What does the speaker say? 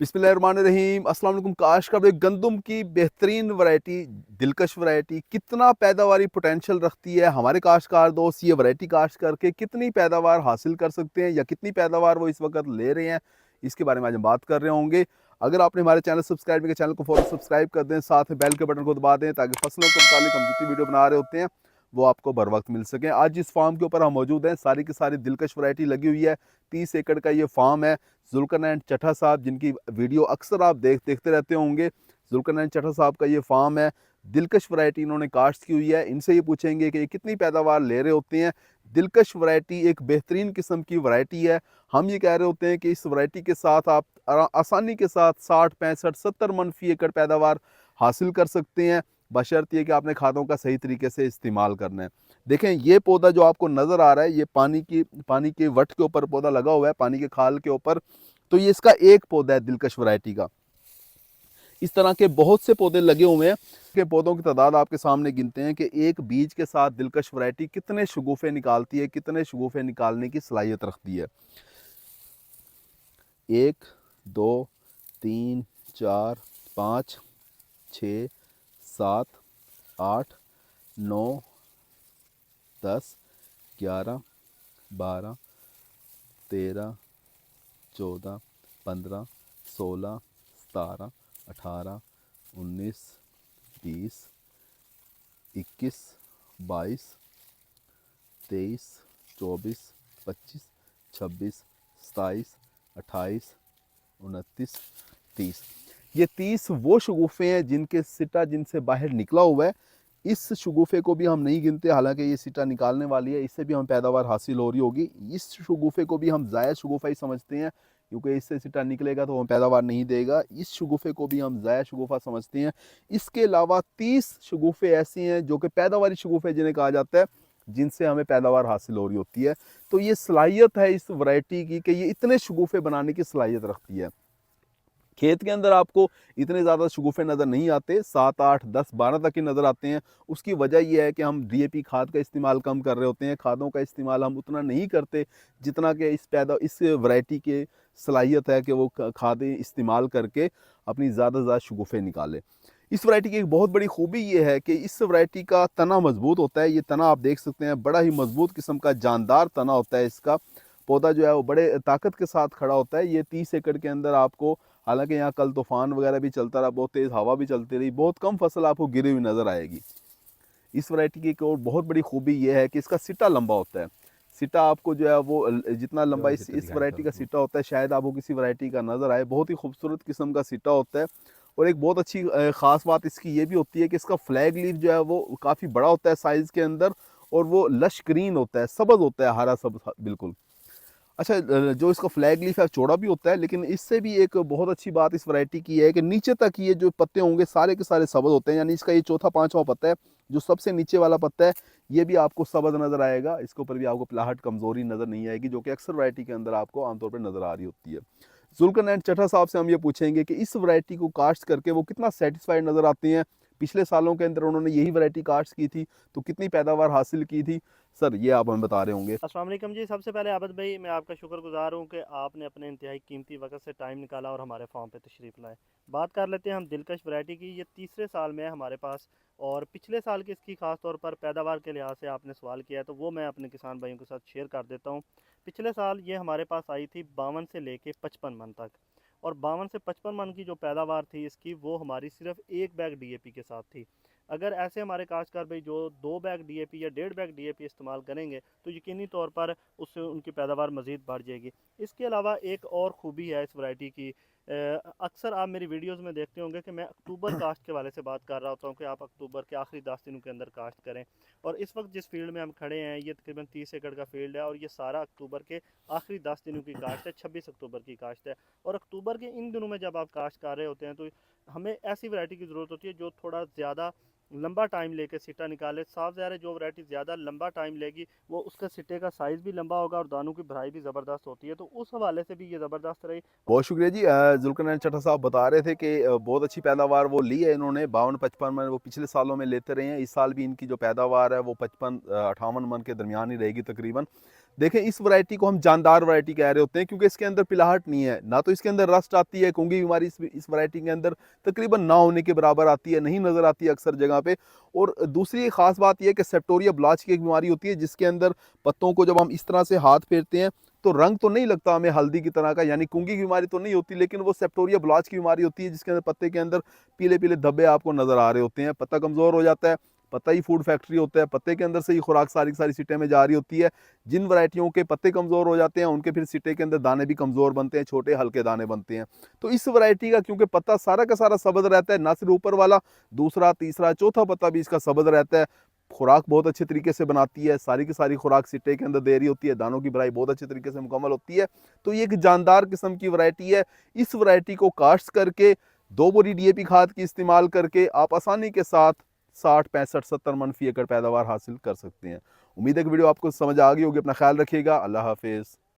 बिस्मिल्लाहिर्रहमानिर्रहीम। अस्सलाम वालेकुम। काश का गंदम की बेहतरीन वैरायटी, दिलकश वैरायटी कितना पैदावारी पोटेंशियल रखती है। हमारे काश्तकार दोस्त ये वैरायटी काश्त करके कितनी पैदावार हासिल कर सकते हैं या कितनी पैदावार वो इस वक्त ले रहे हैं, इसके बारे में आज हम बात कर रहे होंगे। अगर आपने हमारे चैनल सब्सक्राइब किया, चैनल को फौरन सब्सक्राइब कर दें, साथ में बेल के बटन को दबा दें ताकि फसलों के मुतालिक हम जितनी वीडियो बना रहे होते हैं वो आपको बर वक्त मिल सकें। आज जिस फार्म के ऊपर हम मौजूद हैं, सारी की सारी दिलकश वैरायटी लगी हुई है। 30 एकड़ का ये फार्म है। जुल्करनैन चट्टा साहब, जिनकी वीडियो अक्सर आप देखते रहते होंगे, जुल्करनैन चट्टा साहब का ये फार्म है। दिलकश वैरायटी इन्होंने काश्त की हुई है। इनसे ये पूछेंगे कि ये कितनी पैदावार ले रहे होते हैं। दिलकश वैरायटी एक बेहतरीन किस्म की वैरायटी है। हम ये कह रहे होते हैं कि इस वैरायटी के साथ आप आसानी के साथ 60, 65, 70 मन फी एकड़ पैदावार हासिल कर सकते हैं, बशर्ते कि आपने खादों का सही तरीके से इस्तेमाल करना है। देखें, ये पौधा जो आपको नज़र आ रहा है, ये पानी के वट के ऊपर पौधा लगा हुआ है, पानी के खाल के ऊपर। तो ये इसका एक पौधा है दिलकश वैरायटी का। इस तरह के बहुत से पौधे लगे हुए हैं के पौधों की तादाद आपके सामने गिनते हैं कि एक बीज के साथ दिलकश वैरायटी कितने शगुफे निकालती है, कितने शगुफे निकालने की सलाहियत रखती है। 1, 2, 3, 4, 5, 6, 7, 8, 9, 10, 11, 12, 13, 14, 15, 16, 17, 18, 19, 20, 21, 22, 23, 24, 25, 26, 27, 28, 29, 30। ये 30 वो शगुफे हैं जिनके सिटा जिनसे बाहर निकला हुआ है। इस शगुफे को भी हम नहीं गिनते, हालांकि ये सिटा निकालने वाली है, इससे भी हमें पैदावार हासिल हो रही होगी। इस शगुफे को भी हम ज़ायद शगुफा ही समझते हैं, क्योंकि इससे सिटा निकलेगा तो हमें पैदावार नहीं देगा। इस शगुफे को भी हम ज़ायद शगुफा समझते हैं। इसके अलावा 30 शगुफे ऐसे हैं जो कि पैदावारी शगुफे जिन्हें कहा जाता है, जिनसे हमें पैदावार हासिल हो रही होती है। तो ये सलाहियत है इस वैरायटी की कि ये इतने शगुफे बनाने की सलाहियत रखती है। खेत के अंदर आपको इतने ज़्यादा शगुफे नज़र नहीं आते, 7, 8, 10, 12 तक ही नज़र आते हैं। उसकी वजह यह है कि हम डीएपी खाद का इस्तेमाल कम कर रहे होते हैं, खादों का इस्तेमाल हम उतना नहीं करते जितना कि इस वैरायटी की सलाहियत है कि वो खादें इस्तेमाल करके अपनी ज़्यादा से ज़्यादा शगुफे निकाले। इस वैरायटी की एक बहुत बड़ी खूबी ये है कि इस वैरायटी का तना मजबूत होता है। ये तना आप देख सकते हैं, बड़ा ही मजबूत किस्म का जानदार तना होता है। इसका पौधा जो है वो बड़े ताकत के साथ खड़ा होता है। ये 30 एकड़ के अंदर आपको, हालांकि यहाँ कल तूफान वगैरह भी चलता रहा, बहुत तेज़ हवा भी चलती रही, बहुत कम फसल आपको गिरी हुई नज़र आएगी। इस वैरायटी की एक और बहुत बड़ी खूबी ये है कि इसका सिटा लंबा होता है। सिटा आपको जो है वो जितना लंबा इस वैरायटी का सिटा होता है, शायद आपको किसी वैरायटी का नज़र आए। बहुत ही खूबसूरत किस्म का सिटा होता है। और एक बहुत अच्छी ख़ास बात इसकी ये भी होती है कि इसका फ्लैग लीफ जो है वो काफ़ी बड़ा होता है साइज़ के अंदर, और वो लश ग्रीन होता है, सब्ज़ होता है, हरा सब्ज़ बिल्कुल। अच्छा, जो इसका फ्लैग लीफ है चौड़ा भी होता है, लेकिन इससे भी एक बहुत अच्छी बात इस वैरायटी की है कि नीचे तक ये जो पत्ते होंगे सारे के सारे सब्ज़ होते हैं। यानी इसका ये चौथा पांचवा पत्ता है, जो सबसे नीचे वाला पत्ता है, ये भी आपको सब्ज़ नज़र आएगा। इसके ऊपर भी आपको पिलाहट कमज़ोरी नज़र नहीं आएगी, जो कि अक्सर वैरायटी के अंदर आपको आमतौर पर नज़र आ रही होती है। जुल्करनैन चट्टा साहब से हम ये पूछेंगे कि इस वैरायटी को काश्त करके वो कितना सेटिस्फाइड नज़र आते हैं। पिछले सालों के अंदर उन्होंने यही वैरायटी काश्त की थी, तो कितनी पैदावार हासिल की थी, सर ये आप हमें बता रहे होंगे। अस्सलाम वालेकुम जी। सबसे पहले आबद भाई, मैं आपका शुक्रगुजार हूँ कि आपने अपने इंतहाई कीमती वक्त से टाइम निकाला और हमारे फार्म पे तशरीफ़ लाए। बात कर लेते हैं हम दिलकश वैरायटी की। ये तीसरे साल में है हमारे पास, और पिछले साल की इसकी ख़ास तौर पर पैदावार के लिहाज से आपने सवाल किया है, तो वो मैं अपने किसान भाइयों के साथ शेयर कर देता हूँ। पिछले साल ये हमारे पास आई थी 52 से लेके 55 मन तक, और 52 से 55 मन की जो पैदावार थी इसकी, वो हमारी सिर्फ एक बैग डीएपी के साथ थी। अगर ऐसे हमारे काश्तकार भाई जो 2 बैग डीएपी या 1.5 बैग डीएपी इस्तेमाल करेंगे तो यकीनी तौर पर उससे उनकी पैदावार मज़ीद बढ़ जाएगी। इसके अलावा एक और ख़ूबी है इस वैरायटी की। अक्सर आप मेरी वीडियोस में देखते होंगे कि मैं अक्टूबर काश्त के वाले से बात कर रहा होता हूँ कि आप अक्टूबर के आखिरी 10 दिनों के अंदर काश्त करें। और इस वक्त जिस फील्ड में हम खड़े हैं, ये तकरीबन 30 एकड़ का फील्ड है, और ये सारा अक्टूबर के आखिरी 10 दिनों की काश्त है, 26 अक्टूबर की काश्त है। और अक्टूबर के इन दिनों में जब आप काश्त कर रहे होते हैं तो हमें ऐसी वैरायटी की ज़रूरत होती है जो थोड़ा ज़्यादा लंबा टाइम लेके सिटा निकाले। साफ ज़ाहिर है जो वैरायटी ज़्यादा लंबा टाइम लेगी वो उसका सिटे का साइज़ भी लंबा होगा और दानों की भराई भी ज़बरदस्त होती है, तो उस हवाले से भी ये ज़बरदस्त रही। बहुत शुक्रिया जी। जुल्करनैन चट्टा साहब बता रहे थे कि बहुत अच्छी पैदावार वो ली है इन्होंने, 52-55 मन वो पिछले सालों में लेते रहे हैं। इस साल भी इनकी जो पैदावार है वो 55-58 मन के दरमियान ही रहेगी तकरीबन। देखें इस वैरायटी को हम जानदार वैरायटी कह रहे होते हैं क्योंकि इसके अंदर पिलाहट नहीं है, ना तो इसके अंदर रस्ट आती है। कुंगी बीमारी इस वैरायटी के अंदर तकरीबन ना होने के बराबर आती है, नहीं नज़र आती है अक्सर जगह पे। और दूसरी एक ख़ास बात यह है कि सेप्टोरिया ब्लाच की एक बीमारी होती है जिसके अंदर पत्तों को जब हम इस तरह से हाथ फेरते हैं तो रंग तो नहीं लगता हमें हल्दी की तरह का, यानी कुंगी की बीमारी तो नहीं होती, लेकिन वो सेप्टोरिया ब्लाच की बीमारी होती है जिसके अंदर पत्ते के अंदर पीले पीले धब्बे आपको नज़र आ रहे होते हैं। पत्ता कमज़ोर हो जाता है, पत्ता ही फूड फैक्ट्री होता है, पत्ते के अंदर से ही खुराक सारी की सारी सिटे में जा रही होती है। जिन वैरायटियों के पत्ते कमज़ोर हो जाते हैं उनके फिर सिटे के अंदर दाने भी कमज़ोर बनते हैं, छोटे हल्के दाने बनते हैं। तो इस वैरायटी का क्योंकि पत्ता सारा का सारा सब्ज़ रहता है, ना सिर्फ ऊपर वाला, दूसरा तीसरा चौथा पत्ता भी इसका सब्ज़ रहता है। खुराक बहुत अच्छे तरीके से बनाती है, सारी की सारी खुराक सिट्टे के अंदर दे रही होती है, दानों की भराई बहुत अच्छे तरीके से मुकम्मल होती है। तो ये एक जानदार किस्म की वैरायटी है। इस वैरायटी को काश्त करके 2 बोरी डीएपी खाद की इस्तेमाल करके आप आसानी के साथ 60, 65, 70 मन फी एकड़ पैदावार हासिल कर सकते हैं। उम्मीद है कि वीडियो आपको समझ आ गई होगी। अपना ख्याल रखिएगा। अल्लाह हाफिज़।